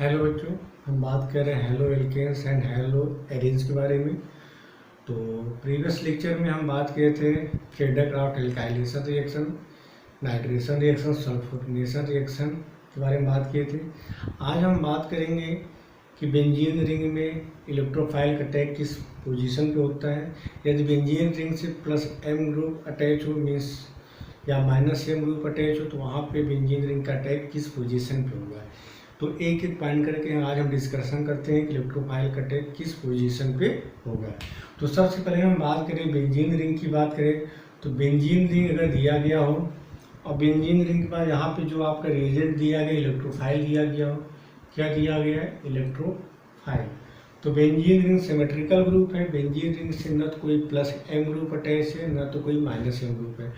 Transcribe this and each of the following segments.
Hello बच्चों, हम बात कर रहे हैं halo alkanes and halo arenes के बारे में। तो प्रीवियस लेक्चर में हम बात किए थे कैडेक्राफ्ट alkylation reaction, nitration reaction, sulphonation reaction के बारे में बात किए थे। आज हम बात करेंगे कि बेंजीन रिंग में इलेक्ट्रोफाइल का अटैक किस पोजीशन पे होता है। यदि बेंजीन रिंग से +M ग्रुप अटैच हो मीन्स या -M ग्रुप अटैच हो तो वहाँ पे बेंजीन रिंग का अटैक किस पोजीशन पे होगा। तो एक एक पॉइंट करके आज हम डिस्कशन करते हैं कि इलेक्ट्रोफाइल का अटैक किस पोजीशन पे होगा। तो सबसे पहले हम बात करें बेंजीन रिंग की बात करें तो बेंजीन रिंग अगर दिया गया हो और बेंजीन रिंग के बाद यहाँ पे जो आपका रिएजेंट दिया गया इलेक्ट्रोफाइल दिया गया हो, क्या दिया गया है? इलेक्ट्रोफाइल। तो बेंजीन रिंग सिमेट्रिकल ग्रुप है। बेंजीन रिंग से न तो कोई +M ग्रुप अटैच है न तो कोई -M ग्रुप है।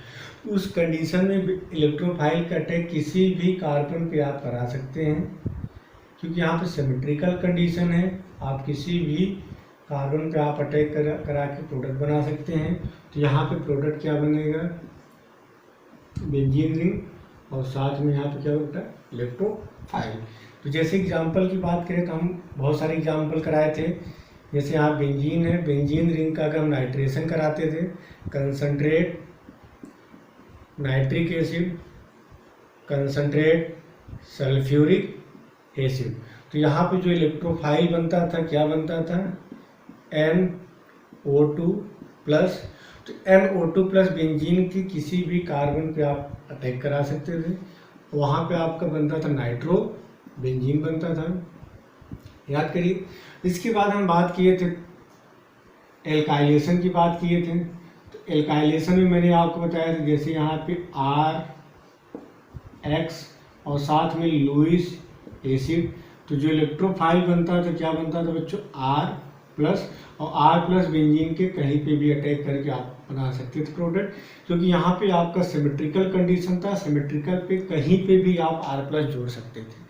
उस कंडीशन में इलेक्ट्रोफाइल का अटैक किसी भी कार्बन पे आप करा सकते हैं, क्योंकि यहाँ पे सिमेट्रिकल कंडीशन है। आप किसी भी कार्बन पे आप अटैक करा के प्रोडक्ट बना सकते हैं। तो यहाँ पे प्रोडक्ट क्या बनेगा? बेंजीन रिंग, और साथ में यहाँ पे क्या होता है? इलेक्ट्रोफाइल। तो जैसे एग्जांपल की बात करें तो हम बहुत सारे एग्जांपल कराए थे। जैसे यहाँ बेंजीन है, बेंजीन रिंग का अगर हम नाइट्रेशन कराते थे, concentrate nitric acid, concentrate sulphuric acid, तो यहाँ पे जो इलेक्ट्रोफाइल बनता था क्या बनता था? NO2+। तो NO2+ बेंजीन की किसी भी कार्बन पे आप अटैक करा सकते थे, वहाँ पे आपका बनता था नाइट्रो बेंजीन बनता था। याद करिए। इसके बाद हम बात किए थे एल्काइलेशन की बात किए थे। तो एल्काइलेशन में मैंने आपको बताया था जैसे यहाँ पे RX और साथ में लुईस एसिड, तो जो इलेक्ट्रोफाइल बनता था क्या बनता था बच्चों? R+, और R+ बेंजीन के कहीं पे भी अटैक करके आप बना सकते थे प्रोडक्ट, क्योंकि यहाँ पे आपका सिमेट्रिकल कंडीशन था। सिमेट्रिकल पे कहीं पे भी आप R+ जोड़ सकते थे।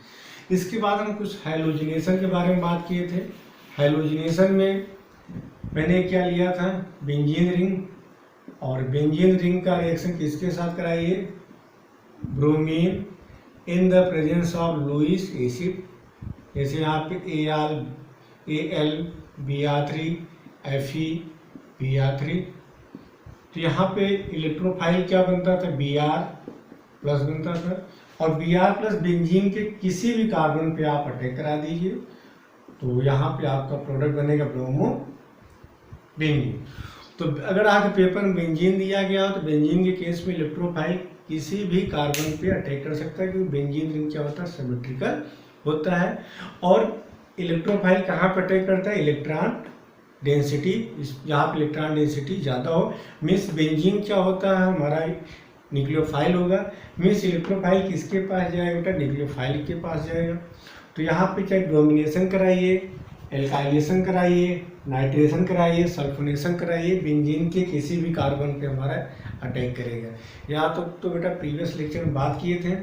इसके बाद हम कुछ हैलोजिनेशन के बारे में बात किए थे। हैलोजिनेशन में मैंने क्या लिया था? बेंजीन रिंग, और बेंजीन रिंग का रिएक्शन किसके साथ कराइए? Bromine in the presence of Lewis acid. जैसे यहाँ पे AlBr3 FeBr3। तो यहाँ पे इलेक्ट्रोफाइल क्या बनता था? Br+ बनता था, और Br+ बेंजीन के किसी भी कार्बन पे आप अटैक करा दीजिए तो यहाँ पे आपका प्रोडक्ट बनेगा ब्रोमो बेंजीन। तो अगर आपके पेपर में बेंजीन दिया गया तो बेंजीन के केस में इलेक्ट्रोफाइल किसी भी कार्बन पे अटैक कर सकता है, क्योंकि बेंजीन रिंग क्या होता है? सिमेट्रिकल होता है। और इलेक्ट्रोफाइल कहाँ पर अटैक करता है? इलेक्ट्रॉन डेंसिटी, जहाँ पर इलेक्ट्रॉन डेंसिटी ज़्यादा हो। मीन्स बेंजीन क्या होता है? हमारा न्यूक्लियोफाइल होगा। मीन्स इलेक्ट्रोफाइल किसके पास जाएगा बेटा? न्यूक्लियोफाइल के पास जाएगा। तो यहाँ पे चाहे ब्रोमिनेशन कराइए, एल्काइलेशन कराइए, नाइट्रेशन कराइए, सल्फोनेशन कराइए, बेंजीन के किसी भी कार्बन पे हमारा अटैक करेगा। यहाँ तो बेटा प्रीवियस लेक्चर में बात किए थे।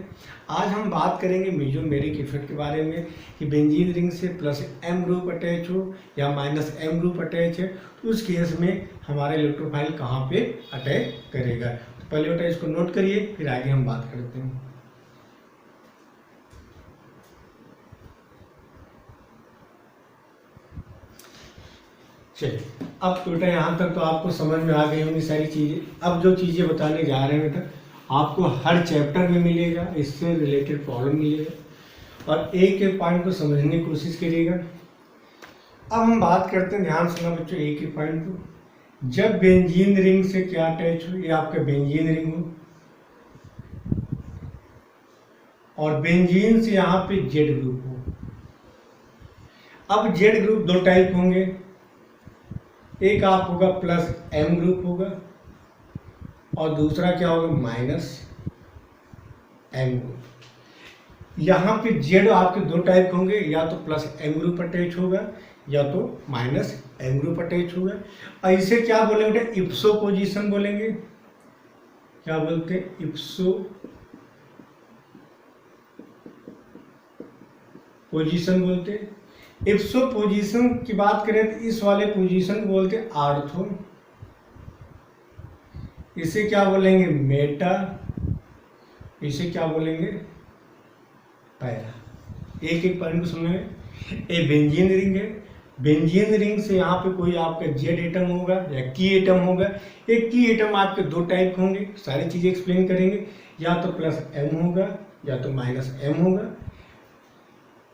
आज हम बात करेंगे मेसोमेरिक इफेक्ट के बारे में कि बेंजीन रिंग से +M ग्रुप अटैच हो या -M ग्रुप अटैच है तो उस केस में हमारा इलेक्ट्रोफाइल कहाँ पे अटैक करेगा। तो पहले बेटा इसको नोट करिए, फिर आगे हम बात करते हैं। चलिए, अब तो बेटा यहाँ तक तो आपको समझ में आ गई होंगी सारी चीज़ें। अब जो चीज़ें बताने जा रहे हैं बेटा आपको हर चैप्टर में मिलेगा, इससे रिलेटेड प्रॉब्लम मिलेगा, और एक एक पॉइंट को समझने की कोशिश करिएगा। अब हम बात करते हैं, ध्यान सुना बच्चों एक एक पॉइंट को। जब बेंजीन रिंग से क्या अटैच हो? ये आपका बेंजीन रिंग हो, और बेंजीन से यहाँ पे Z ग्रुप हो। अब Z ग्रुप दो टाइप होंगे, एक आप होगा +M ग्रुप होगा और दूसरा क्या होगा? -M group. यहाँ पे Z आपके दो टाइप होंगे, या तो +M ग्रुप अटैच होगा या तो -M ग्रुप अटैच होगा। ऐसे क्या बोलेंगे बेटा? इप्सो पोजीशन बोलेंगे। क्या बोलते हैं? इप्सो पोजीशन बोलते हैं। इप्सो पोजीशन की बात करें तो इस वाले पोजीशन को बोलते हैं आर्थो। इसे क्या बोलेंगे? मेटा। इसे क्या बोलेंगे? पैरा। एक एक पॉइंट को समझेंगे। ये बेंजीन रिंग है, बेंजीन रिंग से यहाँ पे कोई आपका जेड एटम होगा या की एटम होगा। एक की एटम आपके दो टाइप होंगे, सारी चीज़ें एक्सप्लेन करेंगे, या तो प्लस एम होगा या तो माइनस एम होगा।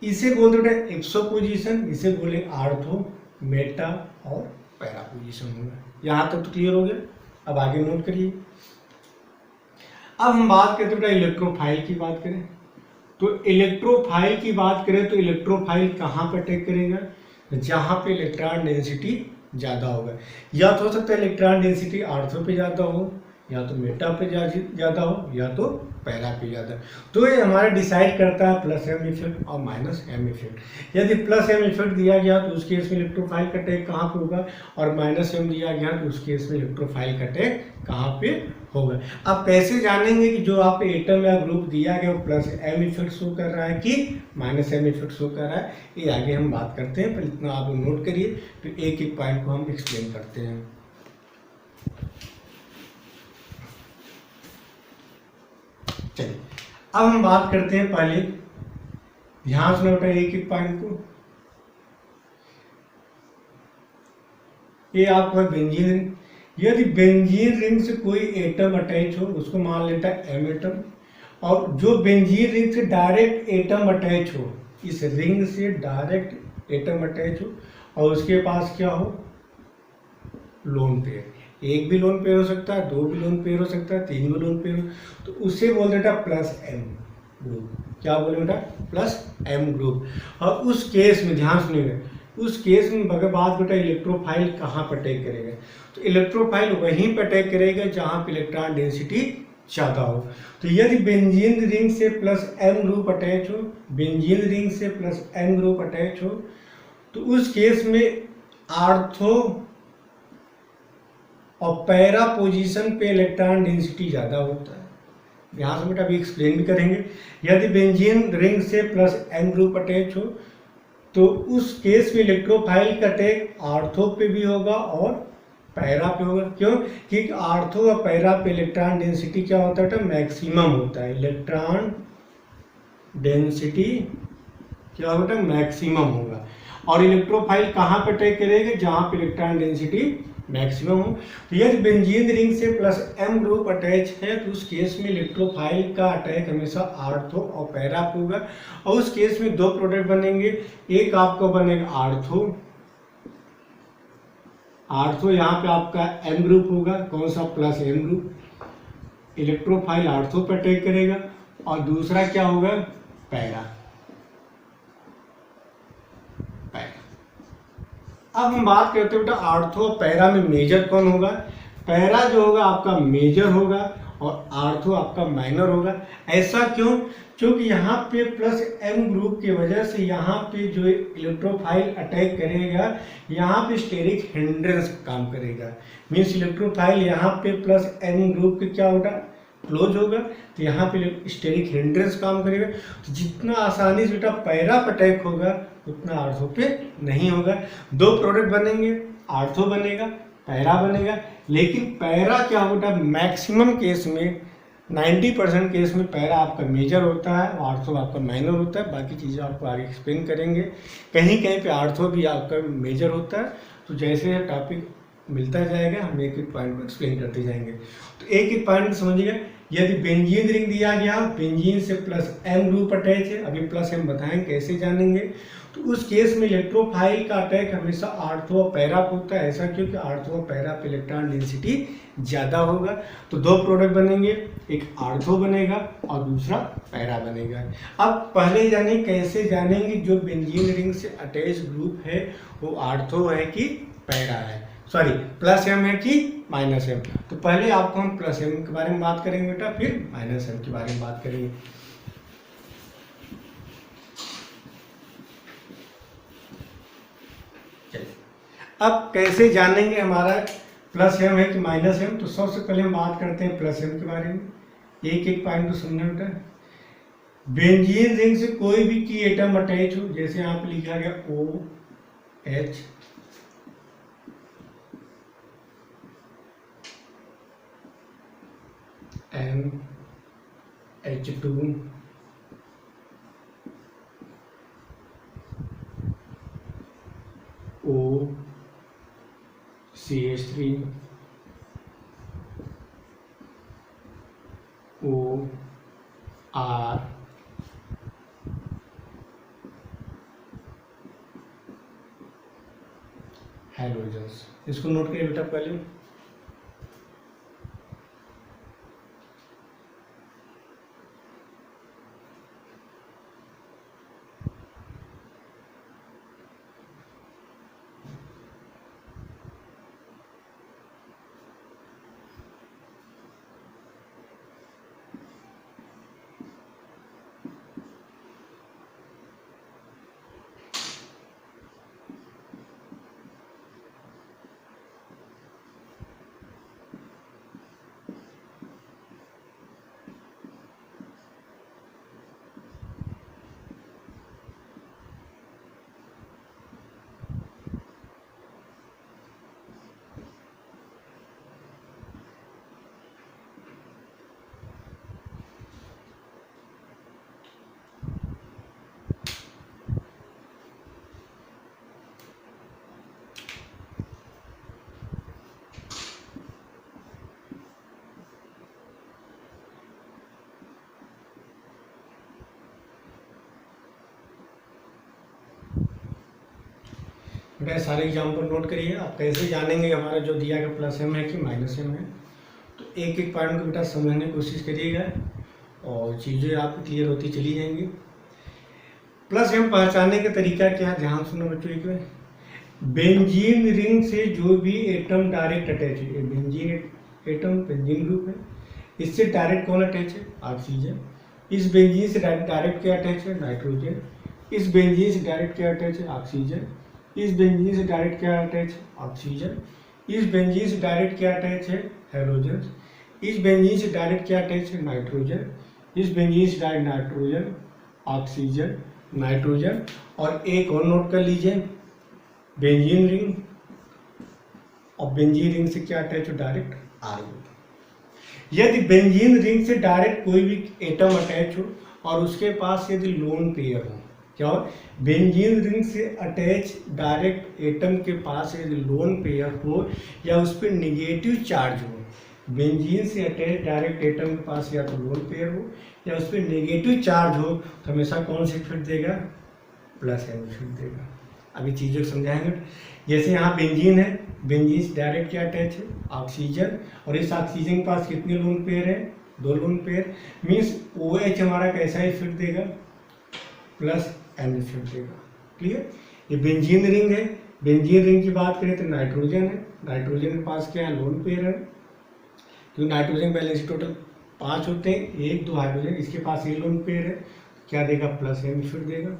इसे बोलते बेटा एक्सो पोजिशन, इसे बोले आर्थो, मेटा और पैरा पोजिशन होगा। यहाँ तक तो क्लियर हो गया। अब आगे नोट करिए। अब हम बात करते बेटा इलेक्ट्रोफाइल की बात करें, तो इलेक्ट्रोफाइल की बात करें तो इलेक्ट्रोफाइल कहाँ पर अटैक करेगा, जहाँ पे इलेक्ट्रॉन डेंसिटी ज़्यादा होगा। या तो हो सकता है इलेक्ट्रॉन डेंसिटी आर्थो पे ज़्यादा हो, या तो मेटा पे ज़्यादा हो, या तो पैरा पे ज़्यादा। तो ये हमारा डिसाइड करता है प्लस एम इफेक्ट और माइनस एम इफेक्ट। यदि प्लस एम इफेक्ट दिया गया तो उस केस में इलेक्ट्रोफाइल का अटैक कहाँ पे होगा, और माइनस एम दिया गया तो उस केस में इलेक्ट्रोफाइल का अटैक कहाँ पे होगा। अब कैसे जानेंगे कि जो आप एटम या ग्रुप दिया गया वो प्लस एम इफेक्ट शो कर रहा है कि माइनस एम इफेक्ट शो कर रहा है, ये आगे हम बात करते हैं। पर इतना आप नोट करिए, तो एक एक पॉइंट को हम एक्सप्लेन करते हैं। चलिए अब हम बात करते हैं, पहले ध्यान से नोट एक एक पॉइंट को। ये आपका बेंजीन रिंग, यदि बेंजीन रिंग से कोई एटम अटैच हो उसको मान लेता है एम एटम, और जो बेंजीन रिंग से डायरेक्ट एटम अटैच हो, इस रिंग से डायरेक्ट एटम अटैच हो और उसके पास क्या हो, लोन पेयर। एक भी लोन पेयर हो सकता है, दो भी लोन पेयर हो सकता है, तीन भी लोन पेयर हो, तो उससे बोल देता प्लस एम ग्रुप। क्या बोले बेटा, प्लस एम ग्रुप। और उस केस में ध्यान सुनिएगा, उस केस में बगैर बात बेटा इलेक्ट्रोफाइल कहाँ पर अटैक करेगा, तो इलेक्ट्रोफाइल वहीं पर अटैक करेगा जहाँ पे इलेक्ट्रॉन डेंसिटी ज़्यादा हो। तो यदि बेंजीन रिंग से प्लस एम ग्रुप अटैच हो, बेंजीन रिंग से प्लस एम ग्रुप अटैच हो, तो उस केस में आर्थो और पैरा पोजीशन पे इलेक्ट्रॉन डेंसिटी ज़्यादा होता है। यहाँ से बेटा अभी एक्सप्लेन भी करेंगे। यदि बेंजीन रिंग से प्लस एम ग्रुप अटैच हो तो उस केस में इलेक्ट्रोफाइल का अटैक आर्थो पे भी होगा और पैरा पे होगा। क्यों? क्योंकि आर्थो और पैरा पे इलेक्ट्रॉन डेंसिटी क्या होता है, मैक्सिमम होता है। इलेक्ट्रॉन डेंसिटी क्या होता है, मैक्सिमम होगा। और इलेक्ट्रोफाइल कहाँ पे अटैक करेगा, जहाँ पे इलेक्ट्रॉन डेंसिटी मैक्सिमम हो। तो यदि बेंजीन रिंग से प्लस एम ग्रुप अटैच है तो उस केस में इलेक्ट्रोफाइल का अटैक हमेशा आर्थो और पैरा पे होगा। और उस केस में दो प्रोडक्ट बनेंगे, एक आपको बनेगा आर्थो, आर्थो यहाँ पे आपका एम ग्रुप होगा, कौन सा, plus M group. Electrophile ortho पे अटैक करेगा। और दूसरा क्या होगा, पैरा। अब हम बात करते हैं बेटा आर्थो और पैरा में मेजर कौन होगा। पैरा जो होगा आपका मेजर होगा और आर्थो आपका माइनर होगा। ऐसा क्यों? क्योंकि यहाँ पे प्लस एम ग्रुप की वजह से यहाँ पे जो इलेक्ट्रोफाइल अटैक करेगा, यहाँ पे स्टेरिक हिंड्रेंस काम करेगा। मीन्स इलेक्ट्रोफाइल यहाँ पे प्लस एम ग्रुप के क्या होगा, क्लोज होगा, तो यहाँ पे स्टेरिक हिंड्रेंस काम करेगा। तो जितना आसानी से बेटा पैरा पे अटैक होगा उतना आर्थो पे नहीं होगा। दो प्रोडक्ट बनेंगे, आर्थो बनेगा, पैरा बनेगा। लेकिन पैरा क्या होगा, मैक्सिमम केस में 90% केस में पैरा आपका मेजर होता है और आर्थो आपका माइनर होता है। बाकी चीज़ें आपको आगे एक्सप्लेन करेंगे। कहीं कहीं पे आर्थो भी आपका मेजर होता है। तो जैसे टॉपिक मिलता जाएगा हम एक एक पॉइंट को एक्सप्लेन करते जाएंगे। तो एक एक पॉइंट समझिएगा। यदि बेंजीन रिंग दिया गया, बेंजीन से प्लस एम ग्रुप अटैच है, अभी प्लस एम बताएंगे कैसे जानेंगे। तो उस केस में इलेक्ट्रोफाइल का अटैक हमेशा आर्थो और पैरा पे होता है। ऐसा क्योंकि आर्थो और पैरा पे इलेक्ट्रॉन डेंसिटी ज़्यादा होगा। तो दो प्रोडक्ट बनेंगे, एक आर्थो बनेगा और दूसरा पैरा बनेगा। अब पहले जाने कैसे जानेंगे जो बेंजीन रिंग से अटैच ग्रुप है वो आर्थो है कि पैरा है, सॉरी प्लस एम है कि माइनस एम। तो पहले आपको हम प्लस एम के बारे में बात करेंगे बेटा, फिर माइनस एम के बारे में बात करेंगे। अब कैसे जानेंगे हमारा प्लस एम है कि माइनस एम। तो सबसे पहले हम बात करते हैं प्लस एम के बारे में। एक एक पॉइंट को समझना बेटा। बेंजीन रिंग से कोई भी की एटम अटैच हो, जैसे यहाँ पे लिखा गया OH, NH2, CH3OR हैलोजन्स। इसको नोट करिए बेटा पहले। बेटा सारे एग्जाम्पल नोट करिए। आप कैसे जानेंगे हमारा जो दिया गया प्लस एम है कि माइनस एम है, तो एक एक पॉइंट को बेटा समझने की कोशिश करिएगा और चीज़ें आपको क्लियर होती चली जाएंगी। प्लस एम पहचानने का तरीका क्या है, ध्यान सुनो बच्चों। एक बेंजीन रिंग से जो भी एटम डायरेक्ट अटैच है, बेंजीन एटम बेंजीन ग्रुप है, इससे डायरेक्ट कौन अटैच है, ऑक्सीजन। इस बेंजीन से डायरेक्ट क्या अटैच है, नाइट्रोजन। इस बेंजीन से डायरेक्ट क्या अटैच है, ऑक्सीजन। इस बेंजीन से डायरेक्ट क्या अटैच है, ऑक्सीजन। इस बेंजीन से डायरेक्ट क्या अटैच है, हैलोजन। इस बेंजीन से डायरेक्ट क्या अटैच है, नाइट्रोजन। इस बेंजीन से डायरेक्ट नाइट्रोजन, ऑक्सीजन, नाइट्रोजन। और एक और नोट कर लीजिए, बेंजीन रिंग, और बेंजीन रिंग से क्या अटैच हो, डायरेक्ट आर्गन। यदि बेंजीन रिंग से डायरेक्ट कोई भी एटम अटैच हो और उसके पास यदि लोन पेयर हो, क्या हो, बेंजीन रिंग से अटैच डायरेक्ट एटम के पास यदि लोन पेयर हो या उस पर निगेटिव चार्ज हो, बेंजीन से अटैच डायरेक्ट एटम के पास या तो लोन पेयर हो या उस पर नेगेटिव चार्ज हो, तो हमेशा कौन सा इफेक्ट देगा, प्लस एम इफेक्ट देगा। अभी चीज़ों को समझाएंगे। जैसे यहाँ बेंजीन है, बेंजीन से डायरेक्ट क्या अटैच है, ऑक्सीजन, और इस ऑक्सीजन के पास कितने लोन पेयर है, 2 लोन पेयर। मीन्स OH हमारा कैसा इफेक्ट देगा, प्लस एम इफेक्ट देगा। क्लियर। ये बेंजीन रिंग है, बेंजीन रिंग की बात करें तो नाइट्रोजन है, नाइट्रोजन के पास क्या है, लोन पेयर है, क्योंकि नाइट्रोजन बैलेंस टोटल 5 होते हैं, 1 2 हाइड्रोजन, इसके पास ये लोन पेयर है, क्या देगा, प्लस एम इफेक्ट देगा।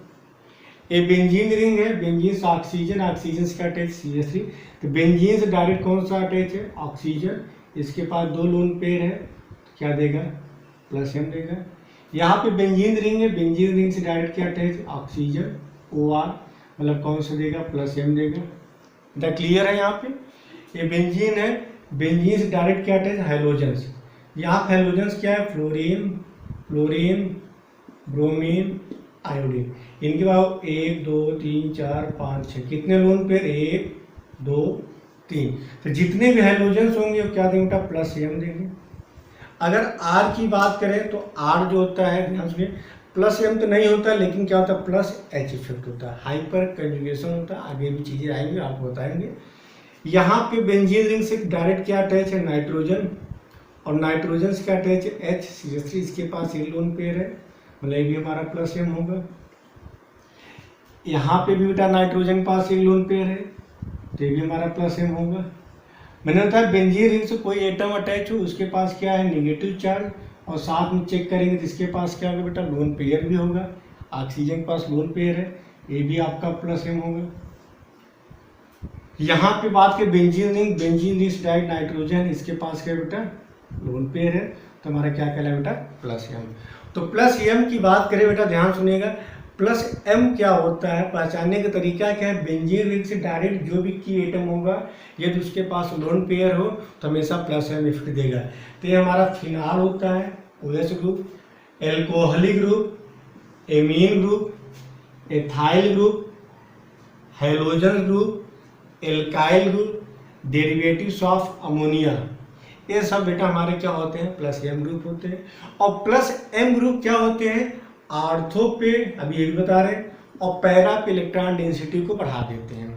ये बेंजीन रिंग है, बेंजीन से ऑक्सीजन, ऑक्सीजन से क्या अटैच, CH3, तो बेंजीन से डायरेक्ट कौन सा अटैच है, ऑक्सीजन, इसके पास 2 लोन पेयर है, क्या देगा, प्लस एम देगा। यहाँ पे बेंजीन रिंग है, बेंजीन रिंग से डायरेक्ट क्या अटैच, ऑक्सीजन, OR, मतलब कौन सा देगा, प्लस एम देगा। द क्लियर है। यहाँ पे ये बेंजीन है, बेंजीन से डायरेक्ट क्या अटैच, हैलोजेंस। यहाँ हैलोजेंस क्या है, फ्लोरीन, फ्लोरीन, ब्रोमीन, आयोडीन। इनके बाद 1 2 3 4 5 6 कितने लोन पेयर, 1 2 3। तो जितने भी हैलोजेंस होंगे वो क्या देंगे, प्लस एम देंगे। अगर आर की बात करें तो आर जो होता है, ध्यान सुनिए, प्लस एम तो नहीं होता, लेकिन क्या होता है, प्लस एच इफेक्ट होता है, हाइपर कंजुगेशन होता है। आगे भी चीज़ें आएंगी, आपको बताएंगे। यहाँ पे बेंजीन रिंग से डायरेक्ट क्या अटैच है, नाइट्रोजन, और नाइट्रोजन से क्या अटैच है, CH3, इसके पास ये लोन पेयर है, मतलब ये भी हमारा प्लस एम होगा। यहाँ पे भी बेटा नाइट्रोजन के पास एक लोन पेयर है, तो ये भी हमारा प्लस एम होगा। मैंने बताया बेंजीन रिंग से कोई एटम अटैच हो, उसके पास क्या है, नेगेटिव चार्ज, और साथ में चेक करेंगे तो इसके पास क्या होगा बेटा, लोन पेयर भी होगा। ऑक्सीजन के पास लोन पेयर है, ये भी आपका प्लस एम होगा। यहाँ पे बात करें बेंजीन रिंग, बेंजीन रिंग से डायरेक्ट नाइट्रोजन, इसके पास क्या बेटा, लोन पेयर है, तो हमारा क्या कहलाए बेटा, प्लस एम। तो प्लस एम की बात करें बेटा, ध्यान सुनिएगा, प्लस एम क्या होता है, पहचानने का तरीका क्या है, बेंजीन रिंग से डायरेक्ट जो भी की एटम होगा यदि उसके पास लोन पेयर हो तो हमेशा प्लस एम इफेक्ट देगा। तो ये हमारा फिनाल होता है, OH group, alcoholic group, amine group, ethyl group, halogen group, alkyl group, derivatives of ammonia, ये सब बेटा हमारे क्या होते हैं, प्लस एम ग्रुप होते हैं। और प्लस एम ग्रुप क्या होते हैं, आर्थो पे, अभी ये भी बता रहे हैं, और पैरा पे इलेक्ट्रॉन डेंसिटी को बढ़ा देते हैं।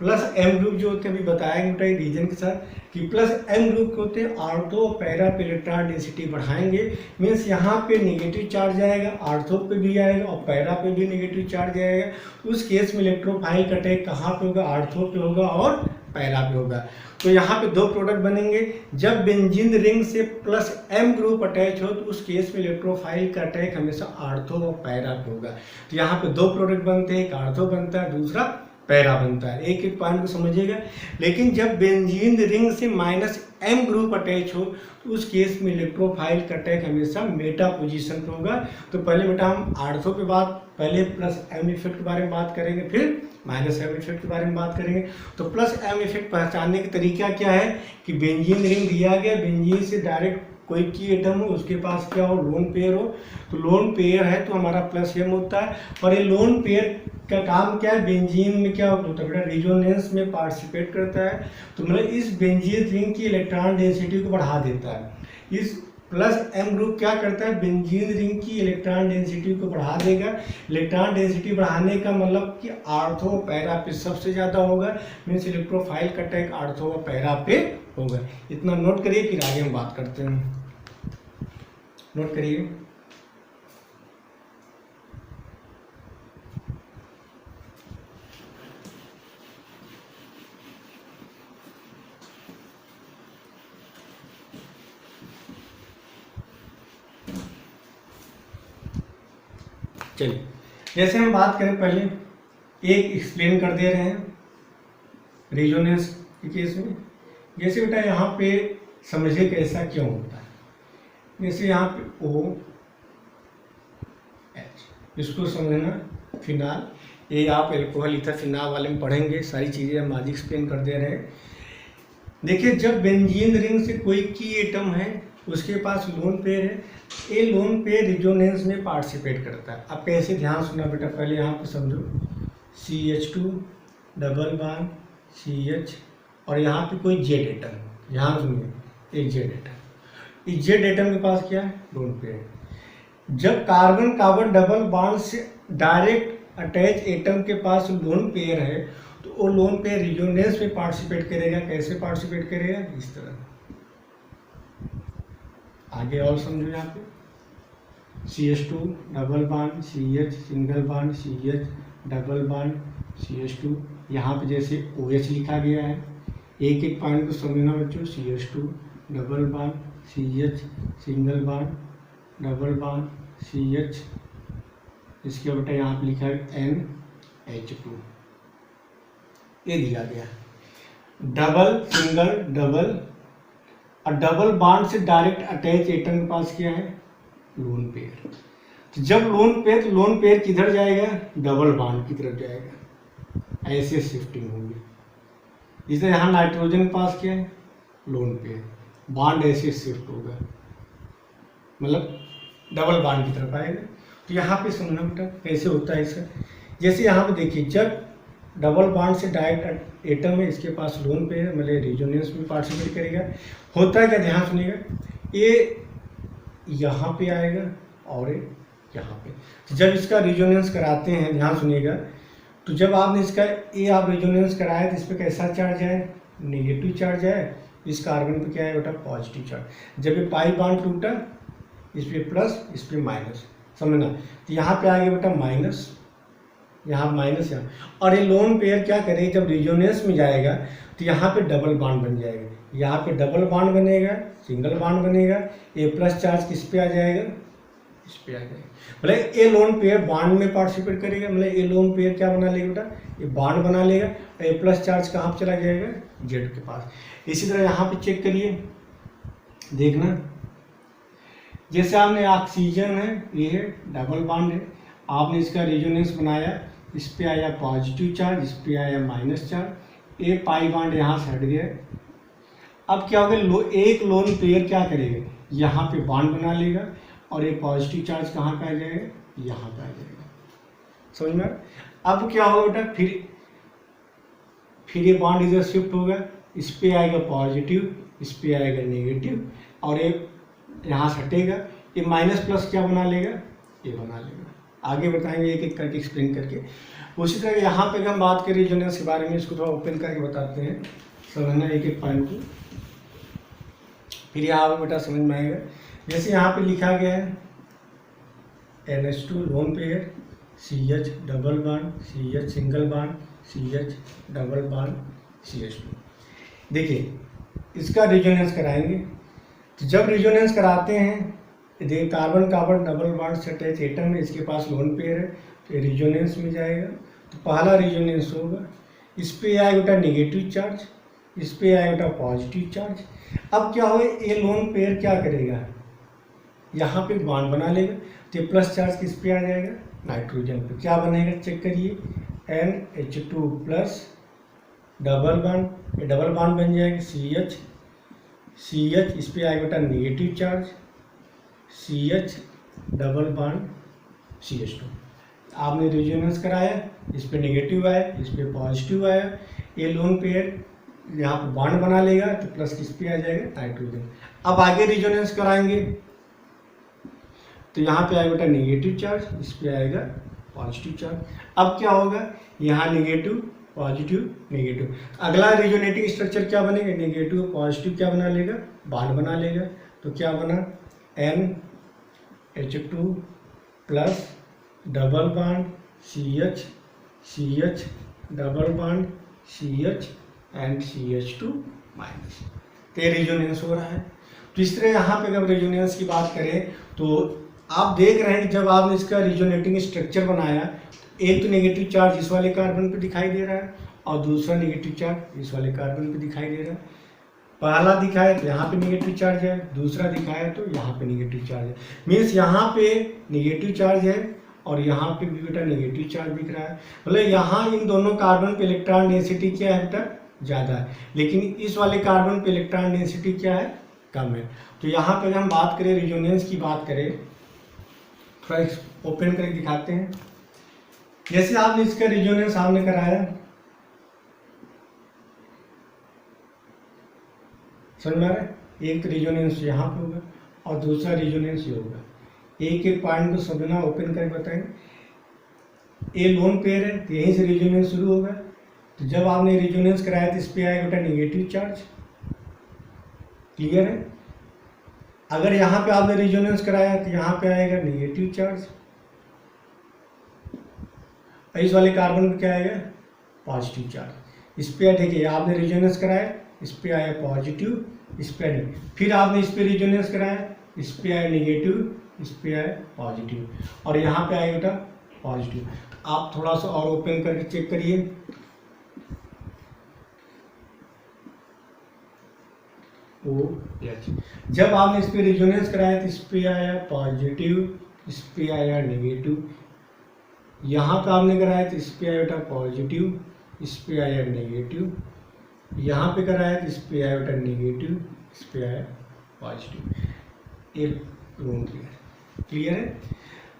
प्लस एम ग्रुप जो होते हैं, अभी बताया बेटा रीजन के साथ कि प्लस एम ग्रुप के होते हैं आर्थो और पैरा पे इलेक्ट्रॉन डेंसिटी बढ़ाएंगे, मीन्स यहाँ पे नेगेटिव चार्ज आएगा, आर्थो पे भी आएगा और पैरा पे भी नेगेटिव चार्ज आएगा। उस केस में इलेक्ट्रोफाइल का अटैक कहाँ पे होगा, आर्थो पे होगा और पैरा पे होगा। तो यहाँ पे दो प्रोडक्ट बनेंगे, जब बेंजीन रिंग से प्लस एम ग्रुप अटैच हो तो उस केस में इलेक्ट्रोफाइल का अटैक हमेशा आर्थो और पैरा पे होगा। तो यहाँ पे दो प्रोडक्ट बनते हैं, एक आर्थो बनता है, दूसरा पैरा बनता है। एक एक पॉइंट को समझिएगा। लेकिन जब बेंजीन रिंग से माइनस एम ग्रुप अटैच हो तो उस केस में इलेक्ट्रोफाइल का अटैक हमेशा मेटा पोजीशन पे होगा। तो पहले बेटा हम आर्थो पे पहले प्लस एम इफेक्ट के बारे में बात करेंगे, फिर माइनस एम इफेक्ट के बारे में बात करेंगे। तो प्लस एम इफेक्ट पहचानने का तरीका क्या है कि बेंजीन रिंग दिया गया, बेंजीन से डायरेक्ट कोई की एटम हो, उसके पास क्या हो, लोन पेयर हो, तो लोन पेयर है तो हमारा प्लस एम होता है। और ये लोन पेयर का काम क्या है, बेंजीन में क्या होता है बेटा, रिजोनेंस में पार्टिसिपेट करता है। तो मतलब इस बेंजीन रिंग की इलेक्ट्रॉन डेंसिटी को बढ़ा देता है। इस प्लस एम ग्रुप क्या करता है, बेंजीन रिंग की इलेक्ट्रॉन डेंसिटी को बढ़ा देगा। इलेक्ट्रॉन डेंसिटी बढ़ाने का मतलब कि आर्थो पैरा पे सबसे ज़्यादा होगा, मीन्स इलेक्ट्रोफाइल का अटैक आर्थो और पैरा पे होगा। इतना नोट करिए, फिर आगे हम बात करते हैं। नोट करिए। चलिए, जैसे हम बात करें, पहले एक एक्सप्लेन कर दे रहे हैं रेजोनेंस के केस में। जैसे बेटा यहाँ पे समझिए कि ऐसा क्यों होता है। जैसे यहाँ पे ओ एच, इसको समझना फिनाल, ये आप एल्कोहल ईथर फिनाल वाले में पढ़ेंगे, सारी चीज़ें हम आज एक्सप्लेन कर दे रहे हैं। देखिए, जब बेंजीन रिंग से कोई की एटम है, उसके पास लोन पेयर है, ये लोन पेयर रिजोनेंस में पार्टिसिपेट करता है। अब कैसे, ध्यान सुनना बेटा, पहले यहाँ पे समझो, CH2 डबल बॉन्ड CH और यहाँ पे कोई जेड एटम, ध्यान सुनिए, एक जेड एटम। इस जेड एटम के पास क्या है, लोन पेयर। जब कार्बन कार्बन डबल बॉन्ड से डायरेक्ट अटैच एटम के पास लोन पेयर है तो वो लोन पेयर रिजोनेंस में पार्टिसिपेट करेगा। कैसे पार्टिसिपेट करेगा, इस तरह। आगे और समझो, यहाँ पे CH2 double bond CH single bond CH double bond CH2, यहाँ पे जैसे OH लिखा गया है। एक एक पॉइंट को समझना बच्चों, CH2 double bond CH single bond double bond CH, इसके बेटा यहाँ पे लिखा है NH2, ये दिया गया। डबल सिंगल डबल, और डबल बॉन्ड से डायरेक्ट अटैच एटम के पास क्या है, लोन पेयर। तो जब लोन पेयर किधर जाएगा, डबल बॉन्ड की तरफ जाएगा, ऐसे शिफ्टिंग होगी। इस तरह यहाँ नाइट्रोजन के पास क्या है, लोन पेयर, बॉन्ड ऐसे शिफ्ट होगा, मतलब डबल बॉन्ड की तरफ आएगा। तो यहाँ पे समझना बेटा कैसे होता है इसका। जैसे यहाँ पे देखिए, जब डबल बॉन्ड से डायरेक्ट एटम है, इसके पास लोन पे है, मतलब रिजोनेंस में पार्टिसिपेट करेगा। होता है क्या, ध्यान सुनिएगा, ये यहाँ पे आएगा और ये यहाँ पे। तो जब इसका रिजोनेंस कराते हैं, ध्यान सुनिएगा, तो जब आपने इसका ये आप रिजोनेंस कराए तो इस पर कैसा चार्ज है, नेगेटिव चार्ज है। इस कार्बन पे क्या है बेटा, पॉजिटिव चार्ज। जब ये पाई बॉन्ड टूटा, इस पे प्लस, इस पे माइनस, समझना। तो यहाँ पे आ गया बेटा माइनस, यहाँ माइनस, यहाँ। और ये लोन पेयर क्या करेगा, जब रिजोनेंस में जाएगा तो यहाँ पे डबल बॉन्ड बन जाएगा, यहाँ पे डबल बॉन्ड बनेगा, सिंगल बॉन्ड बनेगा। ये प्लस चार्ज किस पे आ जाएगा, इस पे आ जाएगा। मतलब ये लोन पेयर बॉन्ड में पार्टिसिपेट करेगा, मतलब ये लोन पेयर क्या बना लेगा बेटा, ये बॉन्ड बना लेगा। और ये प्लस चार्ज कहाँ पे चला जाएगा, जेड के पास। इसी तरह यहाँ पे चेक करिए, देखना, जैसे आपने ऑक्सीजन है, ये है डबल बॉन्ड है, आपने इसका रेजोनेंस बनाया, इस पे आया पॉजिटिव चार्ज, इस पे आया माइनस चार्ज, एक पाई बॉन्ड यहाँ से हट गया। अब क्या होगा, एक लोन पेयर क्या करेगा, यहाँ पे बॉन्ड बना लेगा और ये पॉजिटिव चार्ज कहाँ पे आ जाएगा, यहाँ पे आ जाएगा। समझ में? अब क्या होगा बेटा, फिर ये बॉन्ड इधर शिफ्ट होगा, इस पे आएगा पॉजिटिव, इस पे आएगा नेगेटिव, और ये यहाँ से हटेगा, ये माइनस प्लस क्या बना लेगा, ये बना लेगा। आगे बताएंगे एक एक करके एक्सप्लेन करके। उसी तरह यहाँ पे हम बात करें रेजोनेंस के बारे में, इसको थोड़ा ओपन करके बताते हैं, समझना एक एक पॉइंट को, फिर यहाँ पे बेटा समझ में आएगा। जैसे यहाँ पे लिखा गया है NH2 lone pair, CH double bond, CH single bond, CH double bond, CH2। देखिए इसका रेजोनेंस कराएंगे, तो जब रेजोनेंस कराते हैं, देखिए कार्बन कार्बन डबल बॉन्ड से अटैच एटम है, इसके पास लोन पेयर है, तो ये रेजोनेंस में जाएगा। तो पहला रेजोनेंस होगा, इस पे आएगा बेटा नेगेटिव चार्ज, इस पे आएगा बेटा पॉजिटिव चार्ज। अब क्या हो, ये लोन पेयर क्या करेगा, यहाँ पे बॉन्ड बना लेगा, तो प्लस चार्ज किस पे आ जाएगा, नाइट्रोजन पे। क्या बनेगा चेक करिए, NH2 प्लस डबल बॉन्ड, ये डबल बॉन्ड बन जाएगा CH, CH इस पे आएगा बेटा negative charge, CH double bond CH2। आपने रेजोनेंस कराया, इस पे नेगेटिव आया, इस पे पॉजिटिव आया, ये लोन पेयर यहाँ पे बॉन्ड बना लेगा, तो प्लस किस पे आ जाएगा, नाइट्रोजन। अब आगे रेजोनेंस कराएंगे, तो यहाँ पे आएगा बेटा नेगेटिव चार्ज, इस पे आएगा पॉजिटिव चार्ज। अब क्या होगा, यहाँ नेगेटिव पॉजिटिव नेगेटिव, अगला रेजोनेटिंग स्ट्रक्चर क्या बनेगा, नेगेटिव पॉजिटिव क्या बना लेगा, बॉन्ड बना लेगा। तो क्या बना, NH2 plus double bond CH, CH double bond CH and CH2 minus. तो ये रेजोनेंस हो रहा है। तो इस तरह यहाँ पे अगर रेजोनेंस की बात करें, तो आप देख रहे हैं कि जब आपने इसका रेजोनेटिंग स्ट्रक्चर बनाया, तो एक तो नेगेटिव चार्ज इस वाले कार्बन पे दिखाई दे रहा है, और दूसरा नेगेटिव चार्ज इस वाले कार्बन पे दिखाई दे रहा है। पहला दिखाया तो यहाँ पे नेगेटिव चार्ज है, दूसरा दिखाया तो यहाँ पे नेगेटिव चार्ज है। मीन्स यहाँ पे नेगेटिव चार्ज है और यहाँ पे भी बेटा नेगेटिव चार्ज दिख रहा है। मतलब यहाँ इन दोनों कार्बन पे इलेक्ट्रॉन डेंसिटी क्या है बेटा, ज़्यादा है, लेकिन इस वाले कार्बन पे इलेक्ट्रॉन डेंसिटी क्या है, कम है। तो यहाँ पे हम बात करें, रेजोनेंस की बात करें, थोड़ा ओपन करके दिखाते हैं। जैसे आपने इसका रेजोनेंस आपने कराया, समझ में आ रहा है, एक रेजोनेंस यहाँ पे होगा और दूसरा रेजोनेंस ये होगा। एक एक पॉइंट को समझना, ओपन करके बताएंगे। ये लोन पेयर है, तो यहीं से रेजोनेंस शुरू होगा। तो जब आपने रेजोनेंस कराया तो इस पे आएगा बेटा नेगेटिव चार्ज, क्लियर है। अगर यहाँ पे आपने रेजोनेंस कराया तो यहाँ पे आएगा नेगेटिव चार्ज, इस वाले कार्बन पे क्या आएगा, पॉजिटिव चार्ज। इस पे देखिए आपने रेजोनेंस कराया, इस पे आया पॉजिटिव, इस पे आया, फिर आपने इस पे रेजोनेंस कराया, इस पे आया नेगेटिव, इस पे आया पॉजिटिव, और यहाँ पे आएगा बेटा पॉजिटिव। आप थोड़ा सा और ओपन करके चेक करिए। OH, जब आपने इस पे रेजोनेंस कराया तो इस पे आया पॉजिटिव, इस पे आया नेगेटिव। यहाँ पे आपने कराया तो इस पे आया बेटा पॉजिटिव, इस पे आया नेगेटिव। यहाँ पे कराया तो इस पे आया बेटा नेगेटिव, इस पे आया पॉजिटिव। एक लोन पेयर क्लियर है।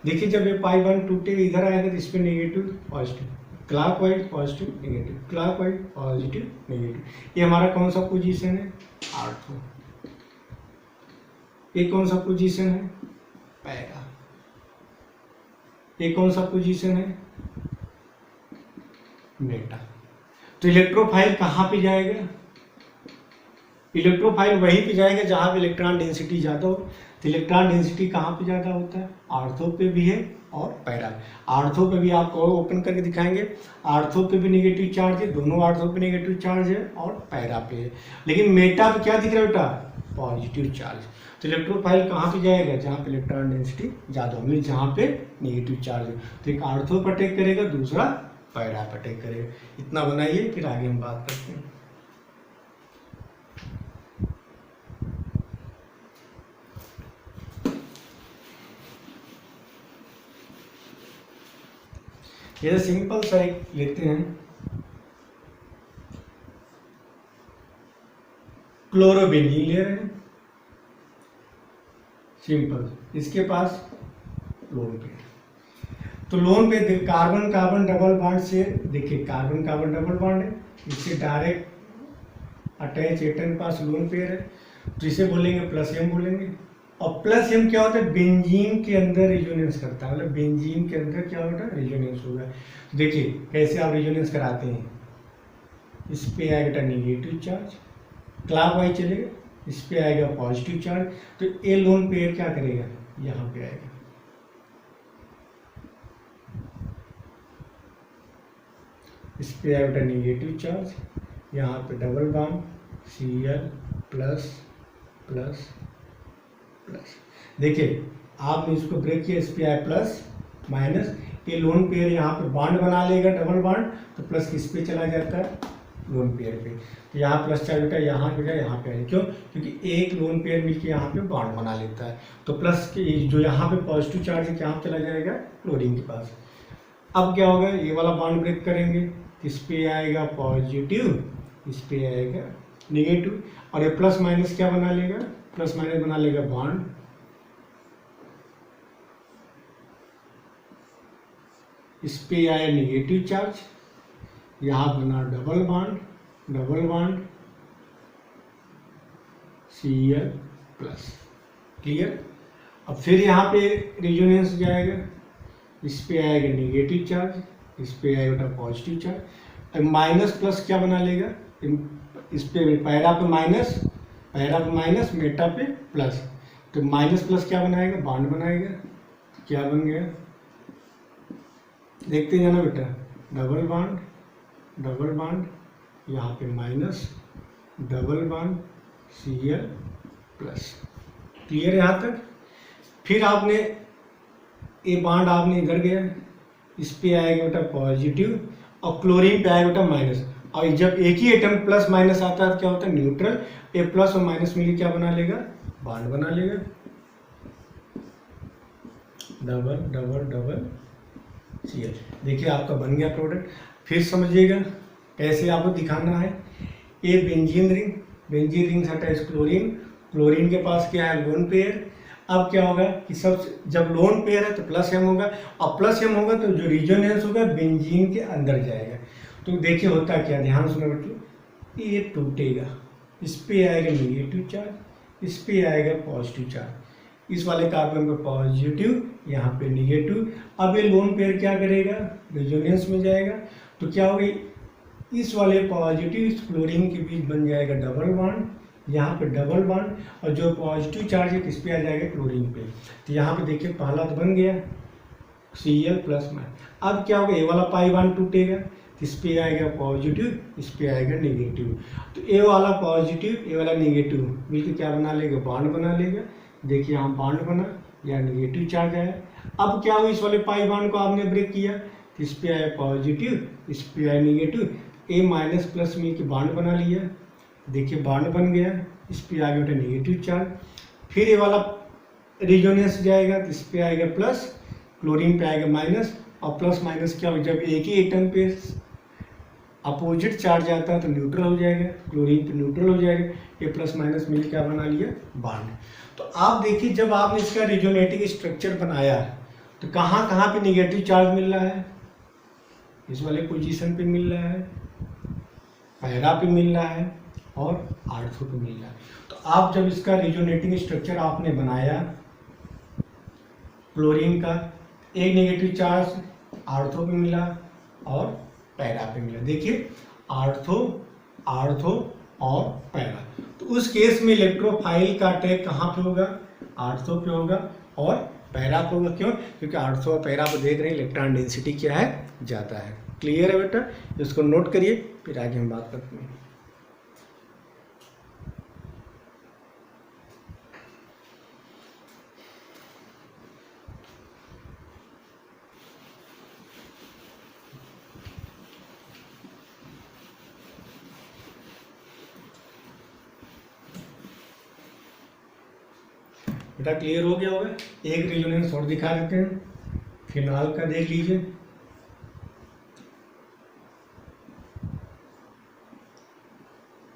देखिए जब ये पाई बॉन्ड टूटे इधर आएगा तो इस पे negative positive, clockwise positive negative, clockwise positive negative. ये हमारा कौन सा पोजीशन है, आर्थो। ये कौन सा पोजीशन है, पैरा। ये कौन सा पोजीशन है, मेटा। तो इलेक्ट्रोफाइल कहाँ पे जाएगा, इलेक्ट्रोफाइल वहीं पे जाएगा जहाँ पे इलेक्ट्रॉन डेंसिटी ज़्यादा हो। तो इलेक्ट्रॉन डेंसिटी कहाँ पे ज़्यादा होता है, आर्थो पे भी है और पैरा। आर्थो पे भी आपको ओपन करके दिखाएंगे, आर्थो पे भी नेगेटिव चार्ज है, दोनों आर्थो पे नेगेटिव चार्ज है और पैरा पे है। लेकिन मेटा पे क्या दिख रहा है बेटा, पॉजिटिव चार्ज। तो इलेक्ट्रोफाइल कहाँ पे जाएगा, जहाँ पे इलेक्ट्रॉन डेंसिटी ज़्यादा होगी, जहाँ पे नेगेटिव चार्ज है। तो एक आर्थो पर अटैक करेगा, दूसरा पैरा पर अटैक करेगा। इतना बनाइए, फिर आगे हम बात करते हैं। ये सिंपल सा एक लेते हैं, क्लोरोबेंजीन ले रहे हैं, सिंपल। इसके पास लोन पे, तो लोन पे कार्बन कार्बन डबल बॉन्ड से, देखिए कार्बन कार्बन डबल बॉन्ड है, इससे डायरेक्ट अटैच एटम के पास लोन पेयर है, तो इसे बोलेंगे प्लस एम बोलेंगे। और प्लस एम क्या होता है, बेंजीन के अंदर रिजोनेंस करता है, मतलब बेंजीन के अंदर क्या होगा, रिजोनेंस होगा। तो देखिए कैसे आप रिजोनेंस कराते हैं, इस पे आएगा निगेटिव चार्ज, क्लॉकवाइज चलेगा, इस पे आएगा पॉजिटिव चार्ज, तो ए लोन पेयर क्या करेगा, यहाँ पे आएगा, इस पे आएगा निगेटिव चार्ज, यहाँ पे double bond Cl plus plus plus. देखिए आपने इसको ब्रेक किया, इस पे आया प्लस माइनस, ये लोन पेयर यहाँ पे बॉन्ड बना लेगा डबल बॉन्ड, तो प्लस किस पे चला जाता है, लोन पेयर पे। तो यहाँ प्लस चार्ज होता है, यहाँ हो जाए, यहाँ पे आए, क्यों, क्योंकि एक लोन पेयर मिलकर यहाँ पे बॉन्ड बना लेता है। तो प्लस जो यहाँ पे पॉजिटिव चार्ज है यहाँ चला जाएगा क्लोरीन के पास। अब क्या होगा, ये वाला बॉन्ड ब्रेक करेंगे, इस पे आएगा पॉजिटिव, इस पे आएगा निगेटिव, और ये प्लस माइनस क्या बना लेगा, प्लस माइनस बना लेगा बॉन्ड, इस पे आया निगेटिव चार्ज, यहाँ बना double bond Cl plus, clear. अब फिर यहाँ पे रिजोनेंस जाएगा, इस पे आएगा निगेटिव चार्ज, इस पे आएगा पॉजिटिव चार्ज, माइनस प्लस क्या बना लेगा, इस पे पैरा पे माइनस मेटा पे प्लस, तो माइनस प्लस क्या बनाएगा, बॉन्ड बनाएगा, तो क्या बन गया, देखते जाना बेटा, डबल बॉन्ड यहाँ पे minus, double bond Cl plus, clear है यहाँ तक। फिर आपने ये बॉन्ड आपने इधर गया, इस पे आएगा बेटा पॉजिटिव, और क्लोरीन पे आएगा बेटा माइनस, और जब एक ही एटम प्लस माइनस आता है तो क्या होता है, न्यूट्रल, ये प्लस और माइनस मिलकर क्या बना लेगा, बॉन्ड बना लेगा, डबल Cl। देखिए आपका बन गया प्रोडक्ट। फिर समझिएगा कैसे आपको दिखाना है, ये बेंजीन रिंग से अटैच क्लोरीन के पास क्या है, लोन पेयर। अब क्या होगा कि सब जब लोन पेयर है तो प्लस एम होगा, और प्लस एम होगा तो जो रिजोनेंस होगा बेंजीन के अंदर जाएगा। तो देखिए होता क्या, ध्यान सुनो बच्चों, ये टूटेगा, इस पे आएगा निगेटिव चार्ज, इस पे आएगा पॉजिटिव चार्ज, इस वाले कार्बन पे पॉजिटिव, यहाँ पे निगेटिव। अब ये लोन पेयर क्या करेगा, रिजोनेंस में जाएगा, तो क्या होगा, इस वाले पॉजिटिव इस क्लोरीन के बीच बन जाएगा डबल बॉन्ड, यहाँ पे डबल बॉन्ड, और जो पॉजिटिव चार्ज है किस पे आ जाएगा, क्लोरीन पे। तो यहाँ पे देखिए पहला तो बन गया Cl प्लस माइनस। अब क्या होगा, ये वाला पाई बॉन्ड टूटेगा, इस पे आएगा पॉजिटिव, इस पे आएगा निगेटिव, तो ये वाला पॉजिटिव ये वाला निगेटिव मिलकर क्या बना लेगा, बॉन्ड बना लेगा। देखिए यहाँ बॉन्ड बना, या निगेटिव चार्ज आया। अब क्या हुआ, इस वाले पाई बॉन्ड को आपने ब्रेक किया, इस पे आया पॉजिटिव, इस पे आया निगेटिव, ए माइनस प्लस मिलकर बॉन्ड बना लिया। देखिए बॉन्ड बन गया, इस पे आ गया नेगेटिव चार्ज। फिर ये वाला रिजोनेंस जाएगा, तो इस पे आएगा प्लस, क्लोरीन पे आएगा माइनस, और प्लस माइनस क्या हो, जब एक ही एटम पे अपोजिट चार्ज आता है तो न्यूट्रल हो जाएगा, क्लोरीन पे न्यूट्रल हो जाएगा, ये प्लस माइनस मिल क्या बना लिया, बॉन्ड। तो आप देखिए जब आपने इसका रिजोनेटिक स्ट्रक्चर बनाया तो कहाँ कहाँ पे निगेटिव चार्ज मिल रहा है, इस वाले पोजीशन पे मिल रहा है, पैरा पे मिल रहा है, और आर्थो पे मिल रहा है। तो आप जब इसका रिजोनेटिंग स्ट्रक्चर आपने बनाया क्लोरीन का, एक नेगेटिव चार्ज आर्थो पे मिला और पैरा पे मिला। देखिए आर्थो और पैरा, तो उस केस में इलेक्ट्रोफाइल का अटैक कहाँ पे होगा, आर्थो पे होगा और पैरा पे होगा। क्यों, क्योंकि आर्थो और पैरा पे देख रहे हैं इलेक्ट्रॉन डेंसिटी क्या है, ज़्यादा है। क्लियर है बेटा, इसको नोट करिए, फिर आगे हम बात करते हैं। बेटा क्लियर हो गया होगा। एक रिजोनेंस और दिखा देते हैं, फिनाल का देख लीजिए।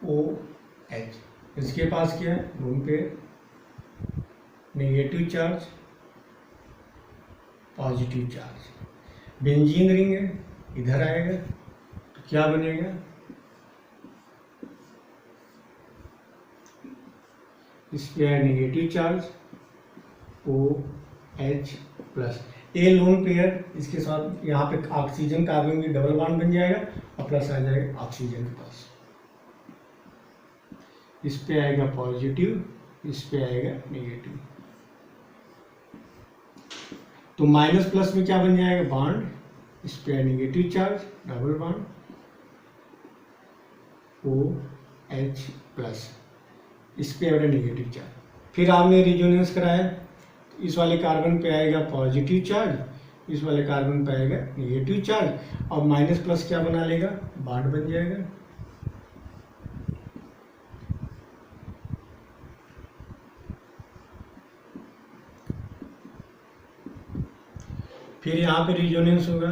OH, इसके पास क्या है, lone pair, negative charge, positive charge. Benzene ring है, इधर आएगा तो क्या बनेगा, इस पे है नेगेटिव चार्ज OH प्लस, ए लोन पेयर, इसके साथ यहाँ पे ऑक्सीजन कार्बन की डबल बॉन्ड बन जाएगा और प्लस आ जाएगा ऑक्सीजन के पास। इस पे आएगा पॉजिटिव, इस पे आएगा नेगेटिव। तो माइनस प्लस में क्या बन जाएगा बॉन्ड, इस पे है negative charge double bond OH plus, इस पे आएगा नेगेटिव चार्ज। फिर आपने रिजोनेंस कराया, इस वाले कार्बन पे आएगा पॉजिटिव चार्ज, इस वाले कार्बन पे आएगा नेगेटिव चार्ज और माइनस प्लस क्या बना लेगा बॉन्ड बन जाएगा। फिर यहाँ पे रिजोनेंस होगा,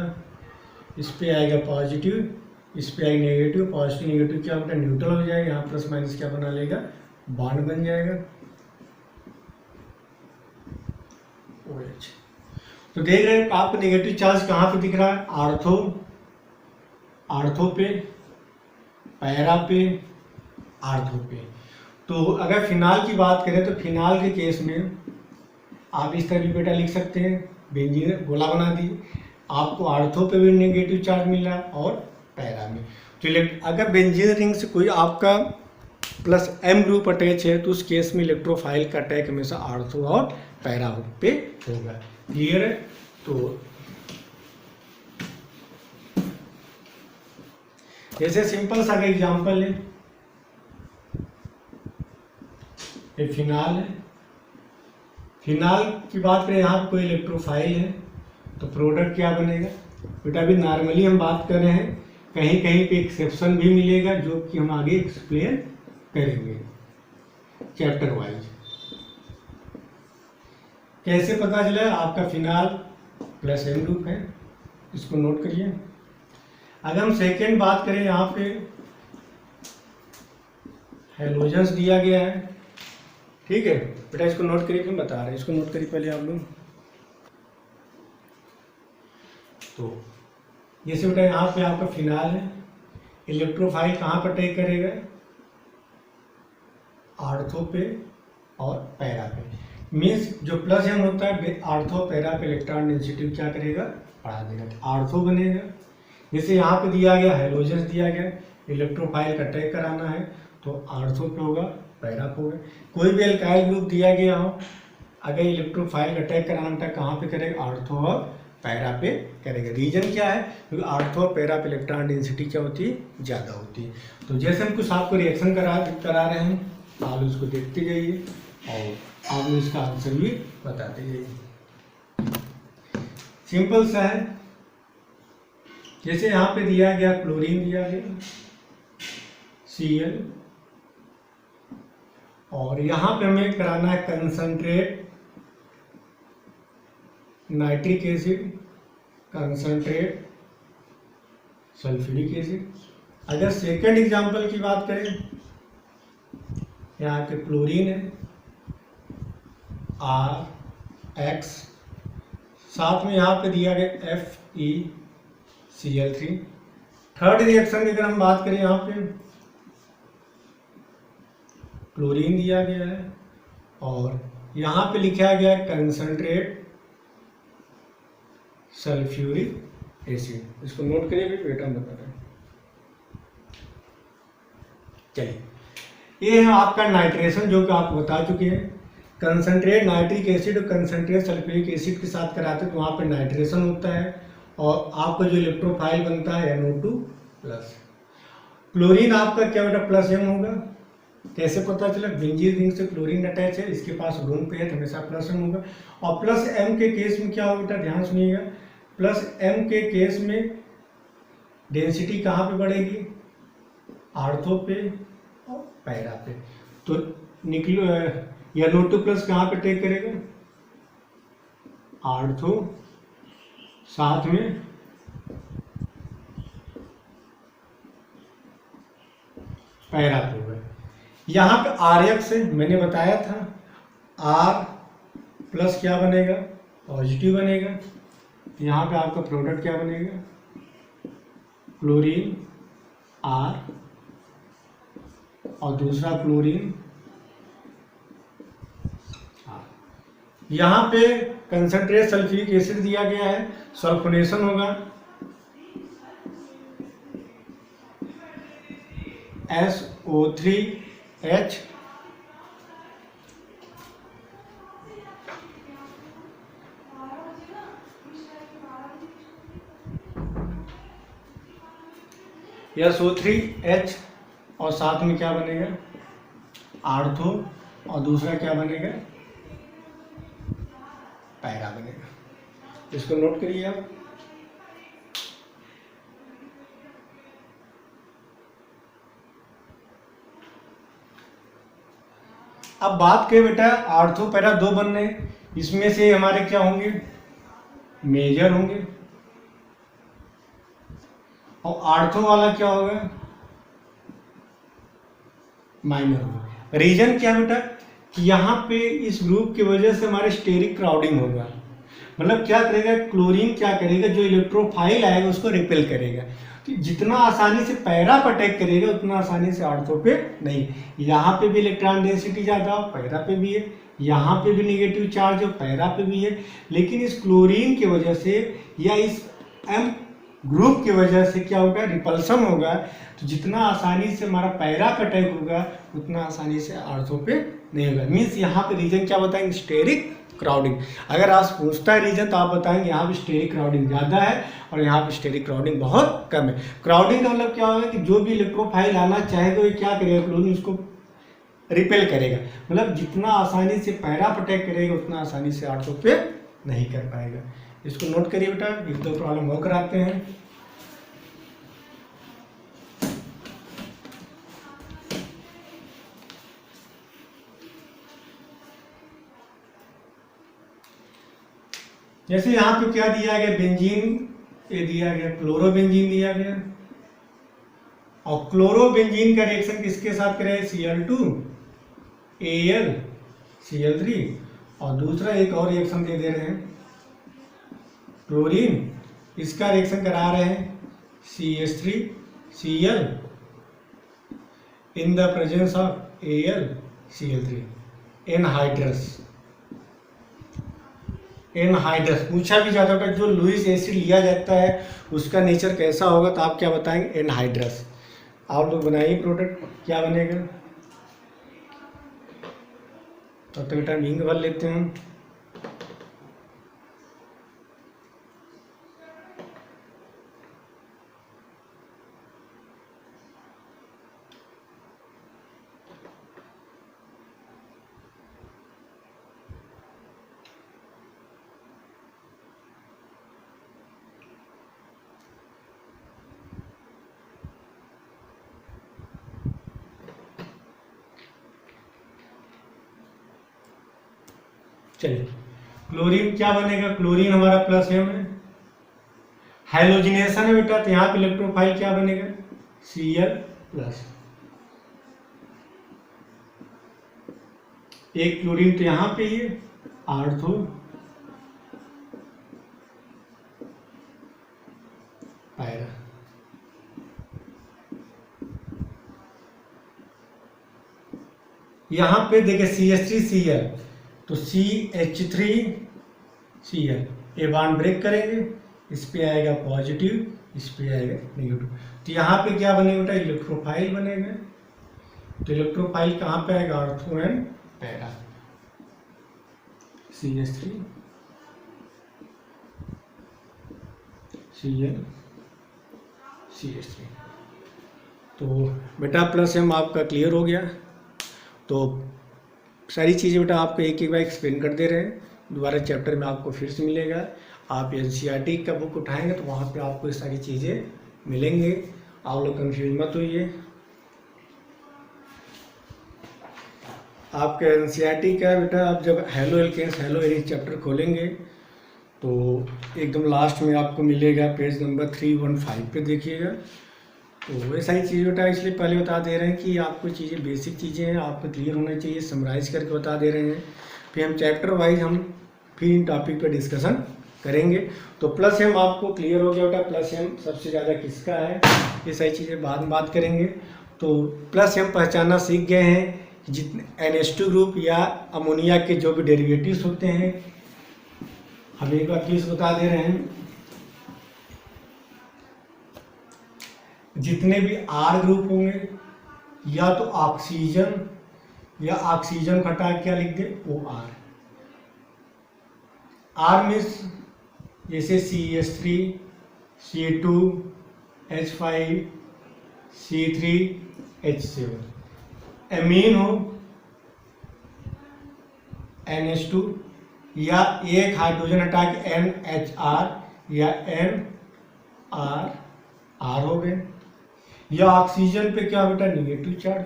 इस पे आएगा पॉजिटिव, इस पे आएगा नेगेटिव, पॉजिटिव नेगेटिव क्या होगा न्यूट्रल हो जाएगा, यहाँ प्लस माइनस क्या बना लेगा बॉन्ड बन जाएगा OH। तो देख रहे हैं आपको नेगेटिव चार्ज कहाँ पे दिख रहा है, आर्थो पे, पैरा पे, आर्थो पे। तो अगर फिनाल की बात करें तो फिनाल के केस में आप इस तरह भी बेटा लिख सकते हैं, बेंजीन गोला बना दी, आपको आर्थो पे भी नेगेटिव चार्ज मिल रहा है और पैरा में। तो अगर बेंजीन रिंग से कोई आपका प्लस M ग्रुप अटैच है तो उस केस में इलेक्ट्रोफाइल का अटैक हमेशा आर्थो और पैरा पे होगा। क्लियर है? तो जैसे सिंपल सा एग्जांपल है, ये फिनाल है, फिनाल की बात करें यहाँ कोई इलेक्ट्रोफाइल है तो प्रोडक्ट क्या बनेगा बेटा, अभी नॉर्मली हम बात कर रहे हैं, कहीं कहीं पे एक्सेप्शन भी मिलेगा जो कि हम आगे एक्सप्लेन करेंगे चैप्टर वाइज। कैसे पता चला आपका फिनाल प्लस M ग्रुप है, इसको नोट करिए। अगर हम सेकेंड बात करें, यहाँ पे हेलोजन्स दिया गया है, ठीक है बेटा, इसको नोट करिए, फिर बता रहे हैं, इसको नोट करिए पहले आप लोग। तो जैसे बेटा यहाँ पे आपका फिनाल है, इलेक्ट्रोफाइल कहाँ पर अटैक करेगा, आर्थो पे और पैरा पे। मीन्स जो प्लस M होता है आर्थो पैरा पे इलेक्ट्रॉन डेंसिटी क्या करेगा बढ़ा देगा, आर्थो बनेगा। जैसे यहाँ पे दिया गया हेलोजन्स दिया गया, इलेक्ट्रोफाइल का अटैक कराना है तो आर्थो पे होगा पैरा पे होगा। कोई भी एल्काइल ग्रुप दिया गया हो, अगर इलेक्ट्रोफाइल का अटैक कराना था कहाँ पे करेगा, आर्थो और पैरा पे करेगा। रीजन क्या है, क्योंकि आर्थो और पैरा पे इलेक्ट्रॉन डेंसिटी क्या होती है ज़्यादा होती है। तो जैसे हम कुछ आपको रिएक्शन करा रहे हैं, आप उसको देखते जाइए और आप इसका आंसर भी बताते जाइए। सिंपल सा है, जैसे यहाँ पे दिया गया क्लोरीन दिया गया Cl, और यहाँ पे हमें कराना है concentrate nitric acid, concentrate sulphuric acid. अगर सेकंड एग्जांपल की बात करें, यहाँ पे क्लोरीन है RX, साथ में यहाँ पे दिया गया FeCl3। थर्ड रिएक्शन की अगर हम बात करें, यहाँ पे क्लोरीन दिया गया है और यहाँ पे लिखा गया है कंसंट्रेट सल्फ्यूरिक एसिड। इसको नोट करिए, भी बेटा बता रहे हैं। चलिए, ये है आपका नाइट्रेशन जो कि आप बता चुके हैं। कंसंट्रेट नाइट्रिक एसिड और कंसंट्रेट सल्फ्यूरिक एसिड के साथ कराते हैं तो वहाँ पे नाइट्रेशन होता है और आपका जो इलेक्ट्रोफाइल बनता है NO2 प्लस। क्लोरीन आपका क्या बेटा प्लस M होगा। कैसे पता चला, बेंजीन रिंग से क्लोरीन अटैच है, इसके पास लोन पे है तो हमेशा प्लस M होगा। और प्लस M के केस में क्या होगा बेटा, ध्यान सुनिएगा, प्लस M के केस में डेंसिटी कहाँ पे बढ़ेगी, आर्थो पे और पैरा पे। तो निकलो NO2 प्लस कहाँ पे अटैक करेगा, आर्थो, साथ में पैरा पे होगा। यहाँ पे RX है, मैंने बताया था R प्लस क्या बनेगा, पॉजिटिव बनेगा। यहाँ पे आपका प्रोडक्ट क्या बनेगा, क्लोरीन R और दूसरा क्लोरीन यहाँ पे कंसंट्रेट सल्फ्यूरिक एसिड दिया गया है, सल्फोनेशन होगा SO3H SO3H और साथ में क्या बनेगा आर्थो और दूसरा क्या बनेगा पैरा बनेगा। इसको नोट करिए आप। अब बात करें बेटा आर्थो पैरा दो बनने, इसमें से हमारे क्या होंगे मेजर होंगे और आर्थो वाला क्या होगा माइनर होगा। रीजन क्या बेटा कि यहाँ पे इस ग्रुप की वजह से हमारे स्टेरिक क्राउडिंग होगा, मतलब क्या करेगा क्लोरीन क्या करेगा जो इलेक्ट्रोफाइल आएगा उसको रिपेल करेगा। तो जितना आसानी से पैरा पर अटैक करेगा उतना आसानी से आर्थो पे नहीं। यहाँ पे भी इलेक्ट्रॉन डेंसिटी ज़्यादा हो पैरा पे भी है, यहाँ पे भी निगेटिव चार्ज हो पैरा पे भी है, लेकिन इस क्लोरीन की वजह से या इस एम ग्रुप की वजह से क्या होगा रिपल्सन होगा। तो जितना आसानी से हमारा पैरा पे अटैक होगा उतना आसानी से आर्थो पे नहीं होगा। मीन्स यहाँ पे रीजन क्या बताएंगे स्टेरिक क्राउडिंग। अगर आप पूछता है रीजन तो आप बताएंगे यहाँ पे स्टेरिक क्राउडिंग ज़्यादा है और यहाँ पे स्टेरिक क्राउडिंग बहुत कम है। क्राउडिंग का मतलब क्या होगा कि जो भी इलेक्ट्रोफाइल आना चाहेगा वो क्या करेगा क्लोरीन उसको रिपेल करेगा, मतलब जितना आसानी से पैरा पर अटैक करेगा उतना आसानी से आर्थो पे नहीं कर पाएगा। इसको नोट करिए बेटा, एक दो प्रॉब्लम और कराते हैं। जैसे यहाँ पे क्या दिया गया बेंजीन ये दिया गया क्लोरोबेंजीन दिया गया और क्लोरोबेंजीन का रिएक्शन किसके साथ करें Cl2Al Cl3 और दूसरा एक और रिएक्शन दे रहे हैं क्लोरीन, इसका रिएक्शन करा रहे हैं CH3Cl in the presence of AlCl3 anhydrous पूछा भी जाता है जो लुईस एसिड लिया जाता है उसका नेचर कैसा होगा, तो आप क्या बताएंगे एनहाइड्रस। आप लोग बनाइए प्रोडक्ट क्या बनेगा। तब तक टाइम इंक भर लेते हैं। चलिए क्लोरीन क्या बनेगा, क्लोरीन हमारा प्लस एम है, हाइलोजिनेशन है बेटा, तो यहाँ पे इलेक्ट्रोफाइल क्या बनेगा Cl+। एक क्लोरीन तो यहाँ पे ही है आर्थो पैरा। यहाँ पे देखिए CH3Cl तो CH3Cl ये बॉन्ड ब्रेक करेंगे, इस पे आएगा पॉजिटिव इस पे आएगा नेगेटिव, तो यहाँ पे क्या बनेगा बेटा इलेक्ट्रोफाइल बनेगा। तो इलेक्ट्रोफाइल कहाँ पे आएगा आर्थो एंड पैरा CH3Cl तो बेटा प्लस एम आपका क्लियर हो गया। तो सारी चीज़ें बेटा आपको एक एक बार एक्सप्लेन कर दे रहे हैं, दोबारा चैप्टर में आपको फिर से मिलेगा। आप NCERT का बुक उठाएंगे तो वहाँ पे आपको ये सारी चीज़ें मिलेंगे, आप लोग कंफ्यूज मत होइए। आपके NCERT का बेटा आप जब halo alkanes halo arenes chapter खोलेंगे तो एकदम लास्ट में आपको मिलेगा पेज नंबर 315 पे देखिएगा। तो ये सारी चीज़ें बेटा इसलिए पहले बता दे रहे हैं कि आपको चीज़ें बेसिक चीज़ें हैं आपको क्लियर होना चाहिए, समराइज करके बता दे रहे हैं। फिर हम चैप्टर वाइज हम फिर इन टॉपिक पर डिस्कशन करेंगे। तो प्लस एम आपको क्लियर हो गया बेटा, प्लस एम सबसे ज़्यादा किसका है ये सारी चीज़ें बाद में बात करेंगे। तो प्लस एम पहचानना सीख गए हैं जितने NH2 ग्रुप या अमोनिया के जो भी डेरिवेटिव्स होते हैं, हम एक बार प्लीज बता दे रहे हैं, जितने भी R ग्रुप होंगे या तो ऑक्सीजन या ऑक्सीजन हटा क्या लिख दे OR। R मीन्स जैसे CH3, C2, H5, C3, H7। Amine हो NH2 या एक हाइड्रोजन हटा के NHR या NR हो गए, या ऑक्सीजन पे क्या बेटा निगेटिव चार्ज,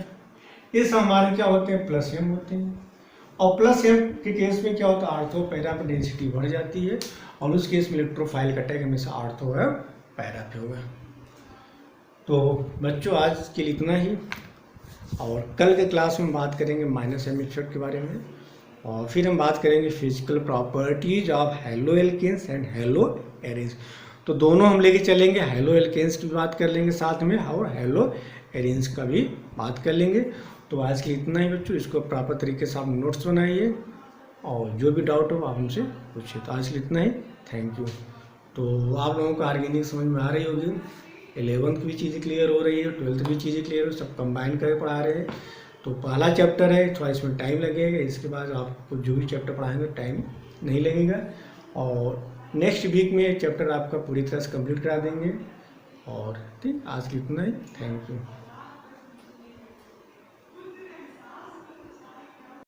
इस हमारे क्या होते हैं प्लस एम होते हैं। और प्लस एम के केस में क्या होता है आर्थो पैरा पे डेंसिटी बढ़ जाती है, और उस केस में इलेक्ट्रोफाइल का टैग हमेशा आर्थो है पैरा पे होगा। तो बच्चों आज के लिए इतना ही, और कल के क्लास में बात करेंगे माइनस एम मिक्सचर के बारे में, और फिर हम बात करेंगे physical properties of halo alkanes and halo arenes. तो दोनों हम लेके चलेंगे, हैलो एल्केन्स की बात कर लेंगे साथ में, और हैलो एरेंज का भी बात कर लेंगे। तो आज के लिए इतना ही बच्चों, इसको प्रॉपर तरीके से आप नोट्स बनाइए, और जो भी डाउट हो आप हमसे पूछिए। तो आज के लिए इतना ही, थैंक यू। तो आप लोगों को ऑर्गेनिक समझ में आ रही होगी, 11th की भी चीज़ें क्लियर हो रही है, 12th भी चीज़ें क्लियर हो, सब कंबाइन करके पढ़ा रहे हैं। तो पहला चैप्टर है, थोड़ा इसमें टाइम लगेगा, इसके बाद आपको जो भी चैप्टर पढ़ाएंगे टाइम नहीं लगेगा, और नेक्स्ट वीक में ये चैप्टर आपका पूरी तरह से कंप्लीट करा देंगे। और ठीक, आज के लिए इतना ही, थैंक यू।